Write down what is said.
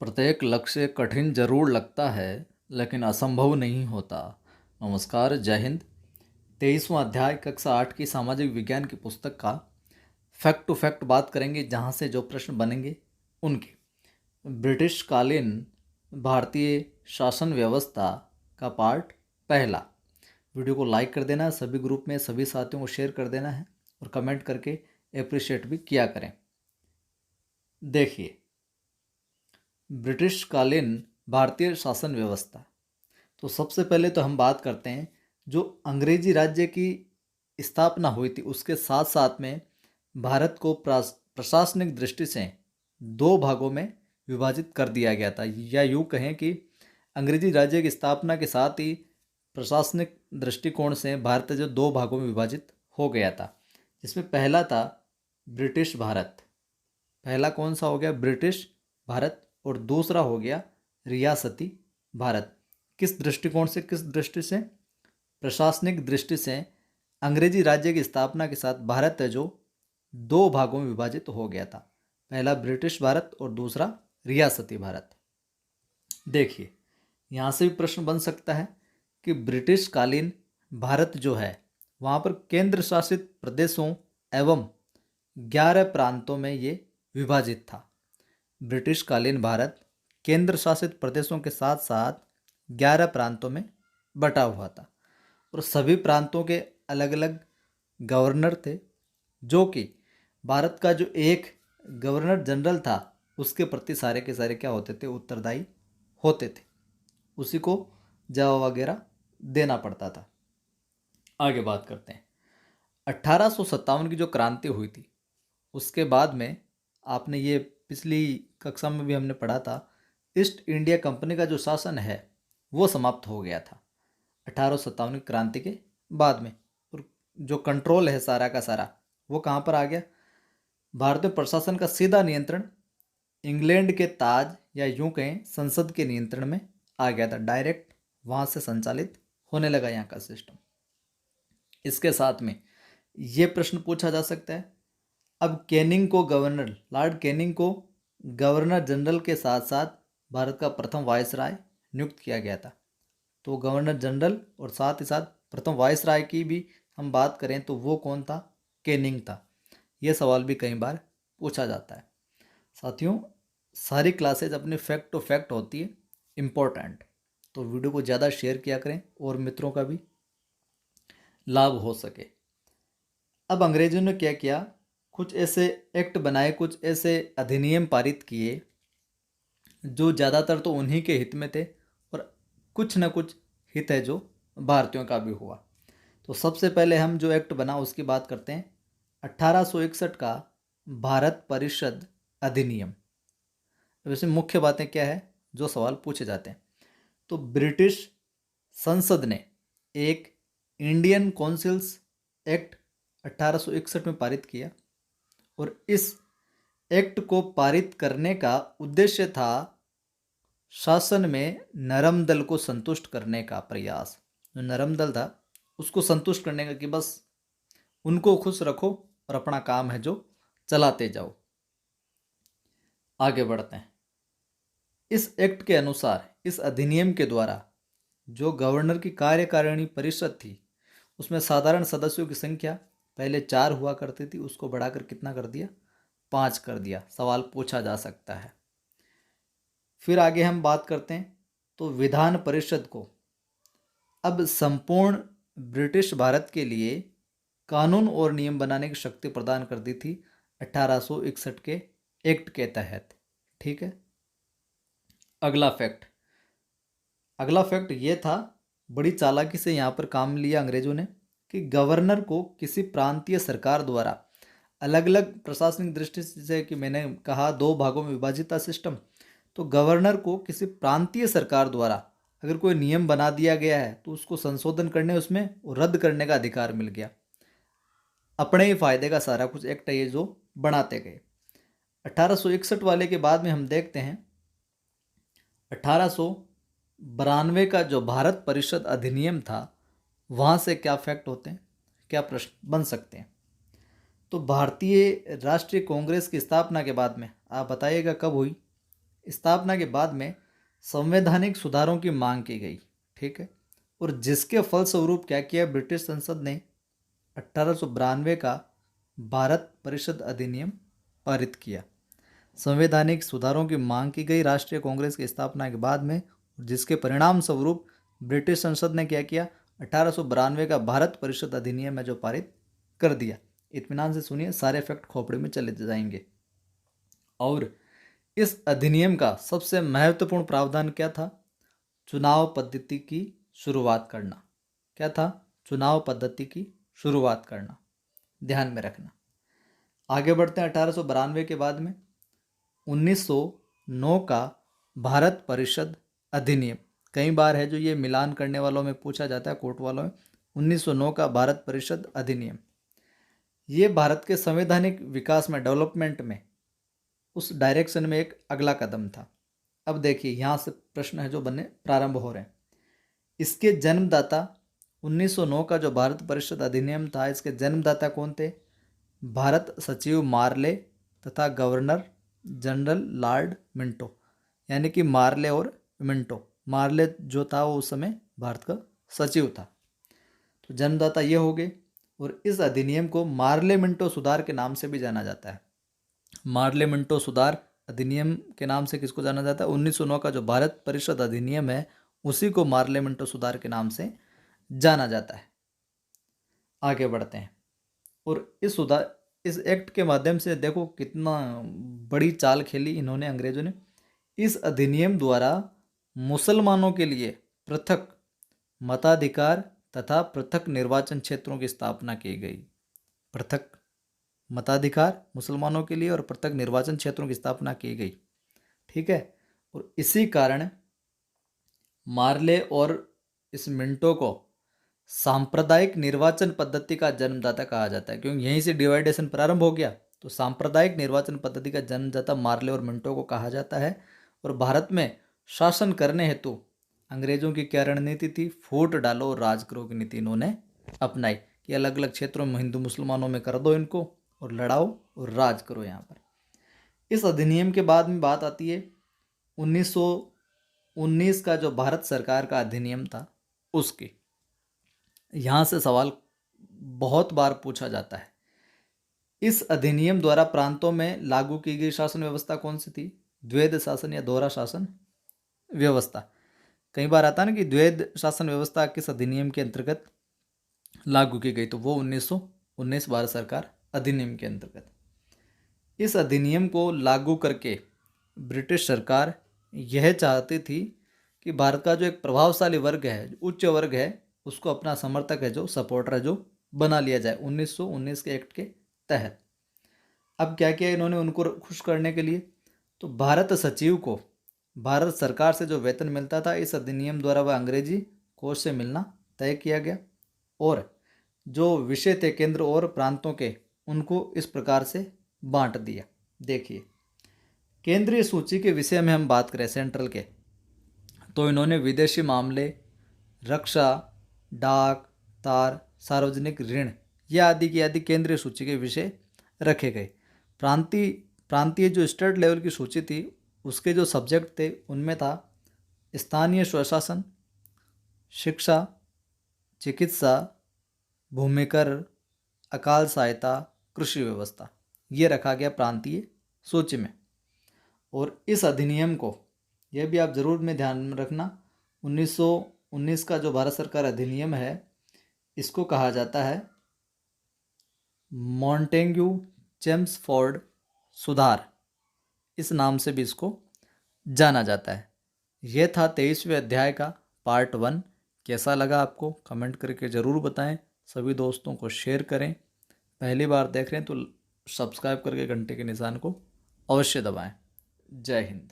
प्रत्येक लक्ष्य कठिन जरूर लगता है, लेकिन असंभव नहीं होता। नमस्कार, जय हिंद। 23वां अध्याय कक्षा 8 की सामाजिक विज्ञान की पुस्तक का फैक्ट टू फैक्ट बात करेंगे, जहाँ से जो प्रश्न बनेंगे उनके। ब्रिटिश कालीन भारतीय शासन व्यवस्था का पार्ट पहला। वीडियो को लाइक कर देना, सभी ग्रुप में सभी साथियों को शेयर कर देना है और कमेंट करके अप्रिशिएट भी किया करें। देखिए, ब्रिटिश कालीन भारतीय शासन व्यवस्था। तो सबसे पहले तो हम बात करते हैं जो अंग्रेजी राज्य की स्थापना हुई थी, उसके साथ साथ में भारत को प्रशासनिक दृष्टि से दो भागों में विभाजित कर दिया गया था, या यूँ कहें कि अंग्रेजी राज्य की स्थापना के साथ ही प्रशासनिक दृष्टिकोण से भारत जो दो भागों में विभाजित हो गया था, जिसमें पहला था ब्रिटिश भारत। पहला कौन सा हो गया? ब्रिटिश भारत। और दूसरा हो गया रियासती भारत। किस दृष्टिकोण से? किस दृष्टि से? प्रशासनिक दृष्टि से अंग्रेजी राज्य की स्थापना के साथ भारत है जो दो भागों में विभाजित हो गया था, पहला ब्रिटिश भारत और दूसरा रियासती भारत। देखिए, यहाँ से भी प्रश्न बन सकता है कि ब्रिटिश कालीन भारत जो है वहाँ पर केंद्र शासित प्रदेशों एवं 11 प्रांतों में ये विभाजित था। ब्रिटिश कालीन भारत केंद्र शासित प्रदेशों के साथ साथ 11 प्रांतों में बटा हुआ था, और सभी प्रांतों के अलग अलग गवर्नर थे, जो कि भारत का जो एक गवर्नर जनरल था उसके प्रति सारे के सारे क्या होते थे? उत्तरदायी होते थे। उसी को जवाब वगैरह देना पड़ता था। आगे बात करते हैं। 1857 की जो क्रांति हुई थी, उसके बाद में आपने ये पिछली कक्षा में भी हमने पढ़ा था, ईस्ट इंडिया कंपनी का जो शासन है वो समाप्त हो गया था 1857 की क्रांति के बाद में। और जो कंट्रोल है सारा का सारा वो कहाँ पर आ गया? भारतीय प्रशासन का सीधा नियंत्रण इंग्लैंड के ताज या यूं कहें संसद के नियंत्रण में आ गया था। डायरेक्ट वहाँ से संचालित होने लगा यहाँ का सिस्टम। इसके साथ में ये प्रश्न पूछा जा सकता है, अब कैनिंग को गवर्नर, लॉर्ड कैनिंग को गवर्नर जनरल के साथ साथ भारत का प्रथम वायसराय नियुक्त किया गया था। तो गवर्नर जनरल और साथ ही साथ प्रथम वायसराय की भी हम बात करें तो वो कौन था? कैनिंग था। ये सवाल भी कई बार पूछा जाता है। साथियों, सारी क्लासेज अपनी फैक्ट टू फैक्ट होती है, इम्पोर्टेंट, तो वीडियो को ज़्यादा शेयर किया करें और मित्रों का भी लाभ हो सके। अब अंग्रेजों ने क्या किया? कुछ ऐसे एक्ट बनाए, कुछ ऐसे अधिनियम पारित किए जो ज़्यादातर तो उन्हीं के हित में थे, और कुछ न कुछ हित है जो भारतीयों का भी हुआ। तो सबसे पहले हम जो एक्ट बना उसकी बात करते हैं, 1861 का भारत परिषद अधिनियम। वैसे मुख्य बातें क्या है जो सवाल पूछे जाते हैं, तो ब्रिटिश संसद ने एक इंडियन काउंसिल्स एक्ट 1861 में पारित किया, और इस एक्ट को पारित करने का उद्देश्य था शासन में नरम दल को संतुष्ट करने का प्रयास। जो नरम दल था उसको संतुष्ट करने का, कि बस उनको खुश रखो और अपना काम है जो चलाते जाओ। आगे बढ़ते हैं। इस एक्ट के अनुसार, इस अधिनियम के द्वारा जो गवर्नर की कार्यकारिणी परिषद थी उसमें साधारण सदस्यों की संख्या पहले 4 हुआ करती थी, उसको बढ़ाकर कितना कर दिया? 5 कर दिया। सवाल पूछा जा सकता है। फिर आगे हम बात करते हैं, तो विधान परिषद को अब संपूर्ण ब्रिटिश भारत के लिए कानून और नियम बनाने की शक्ति प्रदान कर दी थी 1861 के एक्ट के तहत। ठीक है। अगला फैक्ट ये था, बड़ी चालाकी से यहाँ पर काम लिया अंग्रेजों ने, कि गवर्नर को किसी प्रांतीय सरकार द्वारा अलग अलग प्रशासनिक दृष्टि से, कि मैंने कहा दो भागों में विभाजित था सिस्टम, तो गवर्नर को किसी प्रांतीय सरकार द्वारा अगर कोई नियम बना दिया गया है तो उसको संशोधन करने, उसमें रद्द करने का अधिकार मिल गया। अपने ही फायदे का सारा कुछ एक्ट ये जो बनाते गए। 1861 वाले के बाद में हम देखते हैं 1892 का जो भारत परिषद अधिनियम था, वहाँ से क्या फैक्ट होते हैं, क्या प्रश्न बन सकते हैं। तो भारतीय राष्ट्रीय कांग्रेस की स्थापना के बाद में आप बताइएगा कब हुई? स्थापना के बाद में संवैधानिक सुधारों की मांग की गई, ठीक है। और जिसके फलस्वरूप क्या किया, ब्रिटिश संसद ने 1892 का भारत परिषद अधिनियम पारित किया। संवैधानिक सुधारों की मांग की गई राष्ट्रीय कांग्रेस की स्थापना के बाद में, जिसके परिणाम स्वरूप ब्रिटिश संसद ने क्या किया, 1892 का भारत परिषद अधिनियम है जो पारित कर दिया। इत्मीनान से सुनिए, सारे फैक्ट खोपड़े में चले जाएंगे। और इस अधिनियम का सबसे महत्वपूर्ण प्रावधान क्या था? चुनाव पद्धति की शुरुआत करना। क्या था? चुनाव पद्धति की शुरुआत करना, ध्यान में रखना। आगे बढ़ते हैं 1892 के बाद में 1909 का भारत परिषद अधिनियम। कई बार है जो ये मिलान करने वालों में पूछा जाता है, कोर्ट वालों में। 1909 का भारत परिषद अधिनियम, ये भारत के संवैधानिक विकास में, डेवलपमेंट में, उस डायरेक्शन में एक अगला कदम था। अब देखिए यहाँ से प्रश्न है जो बनने प्रारंभ हो रहे हैं। इसके जन्मदाता 1909 का जो भारत परिषद अधिनियम था, इसके जन्मदाता कौन थे? भारत सचिव मार्ले तथा गवर्नर जनरल लॉर्ड मिंटो, यानी कि मार्ले और मिंटो। मार्ले जो था वो उस समय भारत का सचिव था। तो जन्मदाता ये हो गए। और इस अधिनियम को मार्ले मिंटो सुधार के नाम से भी जाना जाता है। मार्ले मिंटो सुधार अधिनियम के नाम से किसको जाना जाता है? 1909 का जो भारत परिषद अधिनियम है उसी को मार्ले मिंटो सुधार के नाम से जाना जाता है। आगे बढ़ते हैं। और इस एक्ट के माध्यम से देखो कितना बड़ी चाल खेली इन्होंने, अंग्रेजों ने। इस अधिनियम द्वारा मुसलमानों के लिए पृथक मताधिकार तथा पृथक निर्वाचन क्षेत्रों की स्थापना की गई। पृथक मताधिकार मुसलमानों के लिए और पृथक निर्वाचन क्षेत्रों की स्थापना की गई, ठीक है। और इसी कारण मार्ले और इस मिंटो को सांप्रदायिक निर्वाचन पद्धति का जन्मदाता कहा जाता है, क्योंकि यहीं से डिवाइडेशन प्रारंभ हो गया। तो सांप्रदायिक निर्वाचन पद्धति का जन्मदाता मार्ले और मिंटो को कहा जाता है। और भारत में शासन करने हेतु अंग्रेजों की क्या रणनीति थी? फूट डालो और राज करो की नीति इन्होंने अपनाई कि अलग अलग क्षेत्रों में हिंदू मुसलमानों में कर दो इनको और लड़ाओ और राज करो यहाँ पर। इस अधिनियम के बाद में बात आती है 1919 का जो भारत सरकार का अधिनियम था उसकी। यहाँ से सवाल बहुत बार पूछा जाता है, इस अधिनियम द्वारा प्रांतों में लागू की गई शासन व्यवस्था कौन सी थी? द्वैध शासन या दोहरा शासन व्यवस्था। कई बार आता है ना कि द्वैध शासन व्यवस्था किस अधिनियम के अंतर्गत लागू की गई, तो वो 1919 भारत सरकार अधिनियम के अंतर्गत। इस अधिनियम को लागू करके ब्रिटिश सरकार यह चाहती थी कि भारत का जो एक प्रभावशाली वर्ग है, उच्च वर्ग है, उसको अपना समर्थक है, जो सपोर्टर है, जो बना लिया जाए 1919 के एक्ट के तहत। अब क्या किया इन्होंने उनको खुश करने के लिए? तो भारत सचिव को भारत सरकार से जो वेतन मिलता था इस अधिनियम द्वारा वह अंग्रेजी कोष से मिलना तय किया गया। और जो विषय थे केंद्र और प्रांतों के, उनको इस प्रकार से बांट दिया। देखिए, केंद्रीय सूची के विषय में हम बात करें सेंट्रल के, तो इन्होंने विदेशी मामले, रक्षा, डाक, तार, सार्वजनिक ऋण या आदि की आदि केंद्रीय सूची के विषय रखे गए। प्रांतीय जो स्टेट लेवल की सूची थी उसके जो सब्जेक्ट थे उनमें था स्थानीय स्वशासन, शिक्षा, चिकित्सा, भूमि कर, अकाल सहायता, कृषि व्यवस्था, ये रखा गया प्रांतीय सूची में। और इस अधिनियम को, यह भी आप जरूर में ध्यान में रखना, 1919 का जो भारत सरकार अधिनियम है इसको कहा जाता है मॉन्टेग्यू चेम्सफोर्ड सुधार, इस नाम से भी इसको जाना जाता है। यह था 23वें अध्याय का पार्ट 1। कैसा लगा आपको कमेंट करके ज़रूर बताएं। सभी दोस्तों को शेयर करें। पहली बार देख रहे हैं तो सब्सक्राइब करके घंटे के निशान को अवश्य दबाएं। जय हिंद।